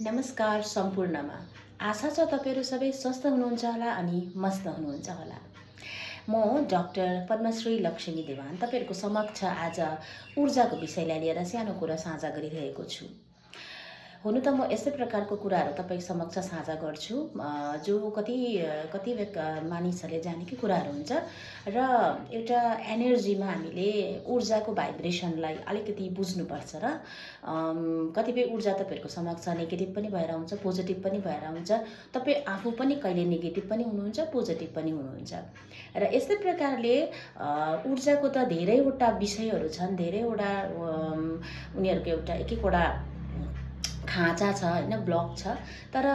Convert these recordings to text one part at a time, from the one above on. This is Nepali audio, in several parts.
नमस्कार सम्पूर्णमा। आशा छ तपाईहरु सबै स्वस्थ हुनुहुन्छ होला अनि मस्त हुनुहुन्छ होला। म डाक्टर पद्मश्री लक्ष्मी देवान तपाईहरुको समक्ष आज ऊर्जाको विषयलाई लिएर सानो कुरा साझा गरिरहेको छु। हुनु त म यस्तै प्रकारको कुराहरू तपाईँ समक्ष साझा गर्छु जो कति मानिसहरूले जानेकै कुराहरू हुन्छ र एउटा एनर्जीमा हामीले ऊर्जाको भाइब्रेसनलाई अलिकति बुझ्नुपर्छ र कतिपय ऊर्जा तपाईँहरूको समक्ष नेगेटिभ पनि भएर आउँछ, पोजिटिभ पनि भएर आउँछ। तपाईँ आफू पनि कहिले नेगेटिभ पनि हुनुहुन्छ, पोजिटिभ पनि हुनुहुन्छ। र यस्तै प्रकारले ऊर्जाको त धेरैवटा विषयहरू छन्, धेरैवटा उनीहरूको एउटा एक एकवटा खाँचा छ हैन, ब्लक छ। तर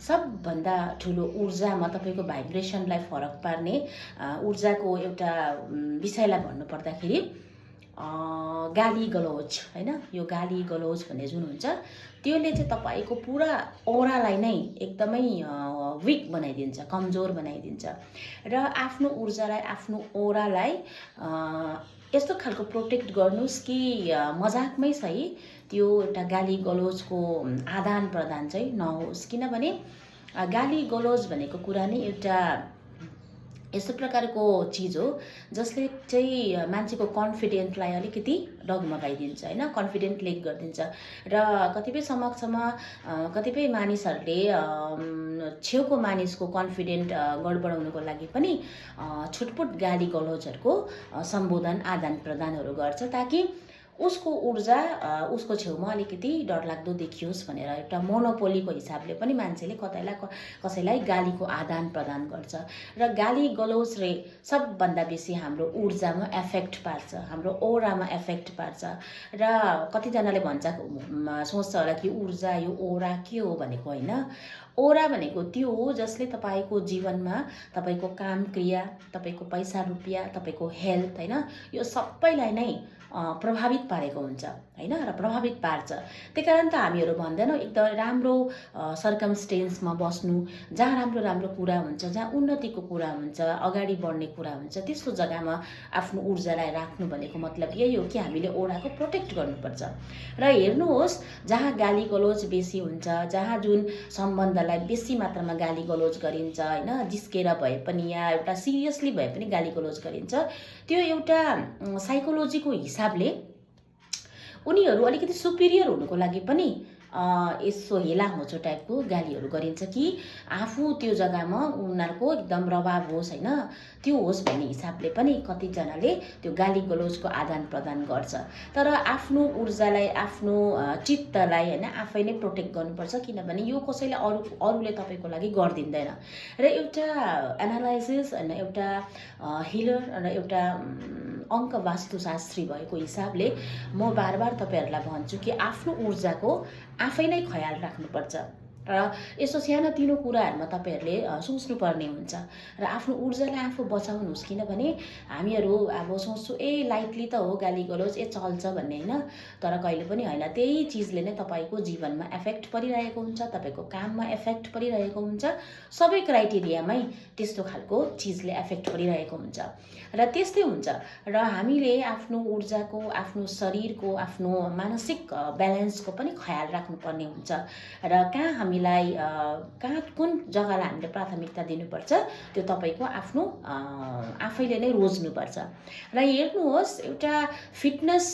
सबभन्दा ठुलो ऊर्जामा तपाईको भाइब्रेसनलाई फरक पार्ने ऊर्जाको एउटा विषयलाई भन्नु पर्दाखेरि गाली गलौज हैन, यो गाली गलौज भन्ने जुन हुन्छ त्यसले चाहिँ तपाईको पुरा औरालाई नै एकदमै विक बनाइदिन्छ, कमजोर बनाइदिन्छ र आफ्नो ऊर्जालाई, आफ्नो औरालाई यस्तो खालको प्रोटेक्ट गर्नुस् कि मजाकमै सही त्यो एउटा गाली गलौजको आदान प्रदान चाहिँ नहोस्। किनभने गाली गलौज भनेको कुरा नै एउटा यस्तो प्रकारको चिज हो जसले चाहिँ मान्छेको कन्फिडेन्टलाई अलिकति डगमगाइदिन्छ हैन, कन्फिडेन्ट लेक गरिदिन्छ। र कतिपय समक्षमा कतिपय मानिसहरूले छेउको मानिसको कन्फिडेन्ट गडबडाउनको लागि पनि छुटपुट गाली गलौजहरूको सम्बोधन आदान प्रदानहरू गर्छ ताकि उसको ऊर्जा उसको छेउमा अलिकति डरलाग्दो देखियोस् भनेर एउटा मोनोपोलीको हिसाबले पनि मान्छेले कसैलाई गालीको आदान प्रदान गर्छ। र गाली गलौजले सबभन्दा बेसी हाम्रो ऊर्जामा एफेक्ट पार्छ, हाम्रो औरामा एफेक्ट पार्छ। र कतिजनाले सोच्छ होला कि ऊर्जा यो औरा के हो भनेको हैन। औरा भनेको त्यो हो जसले तपाईको जीवनमा तपाईको काम क्रिया, तपाईको पैसा रुपियाँ, तपाईको हेल्थ हैन, यो सबैलाई नै प्रभावित पारेको हुन्छ हैन, र प्रभावित पार्छ। त्यहीकारण त हामीहरू भन्दैनौँ एकदम राम्रो सर्कमस्टेन्समा बस्नु, जहाँ राम्रो राम्रो कुरा हुन्छ, जहाँ उन्नतिको कुरा हुन्छ, अगाडि बढ्ने कुरा हुन्छ, त्यस्तो जग्गामा आफ्नो ऊर्जालाई राख्नु भनेको मतलब यही हो कि हामीले औराको प्रोटेक्ट गर्नुपर्छ। र हेर्नुहोस् जहाँ गाली गलौज बेसी हुन्छ, जहाँ जुन सम्बन्धलाई बेसी मात्रामा गाली गलौज गरिन्छ हैन, जिस्केर भए पनि या एउटा सिरियसली भए पनि गाली गलौज गरिन्छ, त्यो एउटा साइकोलोजीको हिसाबले उनीहरू अलिकति सुपिरियर हुनुको लागि पनि यसो हेला होचो टाइपको गालीहरू गरिन्छ कि आफू त्यो जग्गामा उनीहरूको एकदम प्रभाव होस् हैन, त्यो होस् भन्ने हिसाबले पनि कतिजनाले त्यो गाली गलौजको आदान प्रदान गर्छ। तर आफ्नो ऊर्जालाई, आफ्नो चित्तलाई हैन आफै नै प्रोटेक्ट गर्नुपर्छ। किनभने यो कसैले अरूले तपाईको लागि गर्दिदैन। र एउटा एनालाइसिस हैन, एउटा हिलर र एउटा अङ्क वास्तुशास्त्री भएको हिसाबले म बार तपाईहरुलाई भन्छु कि आफ्नो ऊर्जाको आफै नै ख्याल राख्नुपर्छ। र यस्तो सानोतिनो कुराहरुमा तपाईहरुले सोच्नुपर्ने हुन्छ र आफ्नो ऊर्जालाई आफू बचाउनुस्। किनभने हामीहरू अब सोच्छु लाइटली त हो गाली गलौज, चल्छ भन्ने हैन, तर कहिले पनि हैन। त्यही चीजले नै तपाईको जीवनमा एफेक्ट परिरहेको हुन्छ, तपाईको काममा एफेक्ट परिरहेको हुन्छ, सबै क्राइटेरियामै त्यस्तो खालको चीजले एफेक्ट परिरहेको हुन्छ। र त्यस्तै हुन्छ। र हामीले आफ्नो ऊर्जाको, आफ्नो शरीरको, आफ्नो मानसिक ब्यालेन्सको पनि ख्याल राख्नुपर्ने हुन्छ। र कहाँ कुन जग्गालाई हामीले प्राथमिकता दिनुपर्छ त्यो तपाईको आफ्नो आफैले नै रोज्नुपर्छ। र हेर्नुहोस् एउटा फिटनेस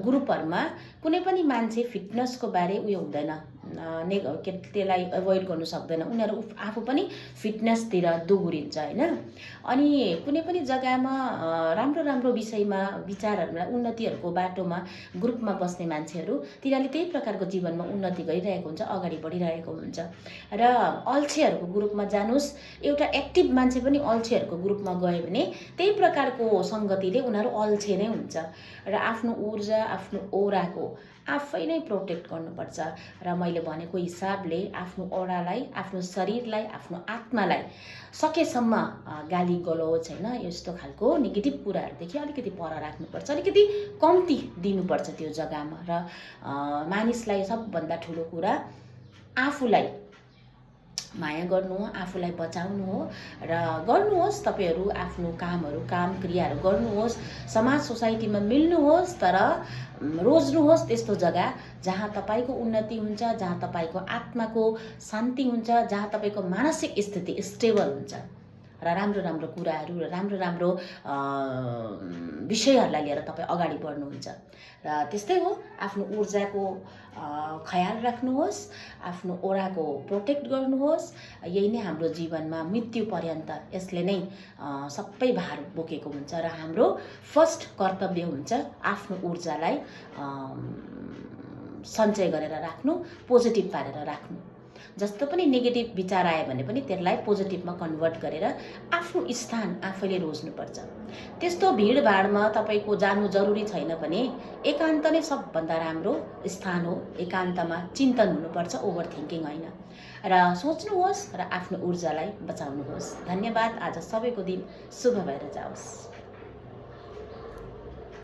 ग्रुपहरुमा कुनै पनि मान्छे फिटनेसको बारे उयो हुँदैन, त्यसलाई एभोइड गर्नु सक्दैन। उनीहरू आफू पनि फिटनेसतिर दोहोरिन्छ हैन। अनि कुनै पनि जग्गामा राम्रो राम्रो विषयमा विचारहरुलाई उन्नतिहरुको बाटोमा ग्रुपमा बस्ने मान्छेहरू तिनीहरूले त्यही प्रकारको जीवनमा उन्नति गरिरहेको हुन्छ, अगाडि बढिरहेको हुन्छ। र अल्छेहरुको ग्रुपमा जानुस्, एउटा एक्टिभ मान्छे पनि अल्छेहरुको ग्रुपमा गयो भने त्यही प्रकारको संगतिले उनीहरू अल्छे नै हुन्छ। र आफ्नो ऊर्जा, आफ्नो औराको आफै नै प्रोटेक्ट गर्नुपर्छ। र मैले भनेको हिसाबले आफ्नो औरालाई, आफ्नो शरीरलाई, आफ्नो आत्मालाई सकेसम्म गाली गलौज हैन, यस्तो खालको नेगेटिभ कुराहरुदेखि अलिकति पर राख्नुपर्छ, अलिकति कम्ती दिनुपर्छ त्यो जग्गामा। र मानिसलाई सबभन्दा ठुलो कुरा आफूलाई माया गर्नु हो, आफूलाई बचाउनु हो र गर्नुहोस् तपाईँहरू आफ्नो काम क्रियाहरू गर्नुहोस्, समाज सोसाइटीमा मिल्नुहोस्, तर रोज्नुहोस् त्यस्तो जग्गा जहाँ तपाईँको उन्नति हुन्छ, जहाँ तपाईँको आत्माको शान्ति हुन्छ, जहाँ तपाईँको मानसिक स्थिति स्टेबल हुन्छ र राम्रो राम्रो कुराहरू र राम्रो राम्रो विषयहरूलाई लिएर तपाईँ अगाडि बढ्नुहुन्छ। र त्यस्तै हो, आफ्नो ऊर्जाको ख्याल राख्नुहोस्, आफ्नो ओराको प्रोटेक्ट गर्नुहोस्। यही नै हाम्रो जीवनमा मृत्यु पर्यन्त यसले नै सबै भार बोकेको हुन्छ र हाम्रो फर्स्ट कर्तव्य हुन्छ आफ्नो ऊर्जालाई सञ्चय गरेर राख्नु, पोजिटिभ पारेर राख्नु। जस्तो पनि नेगेटिभ विचार आयो भने पनि त्यसलाई पोजिटिभमा कन्भर्ट गरेर आफ्नो स्थान आफैले रोज्नुपर्छ। त्यस्तो भिडभाडमा तपाईँको जानु जरुरी छैन भने एकान्त नै सबभन्दा राम्रो स्थान हो। एकान्तमा चिन्तन हुनुपर्छ, ओभर थिङ्किङ होइन। र सोच्नुहोस् र आफ्नो ऊर्जालाई बचाउनुहोस्। धन्यवाद। आज सबैको दिन शुभ भएर जाओस्।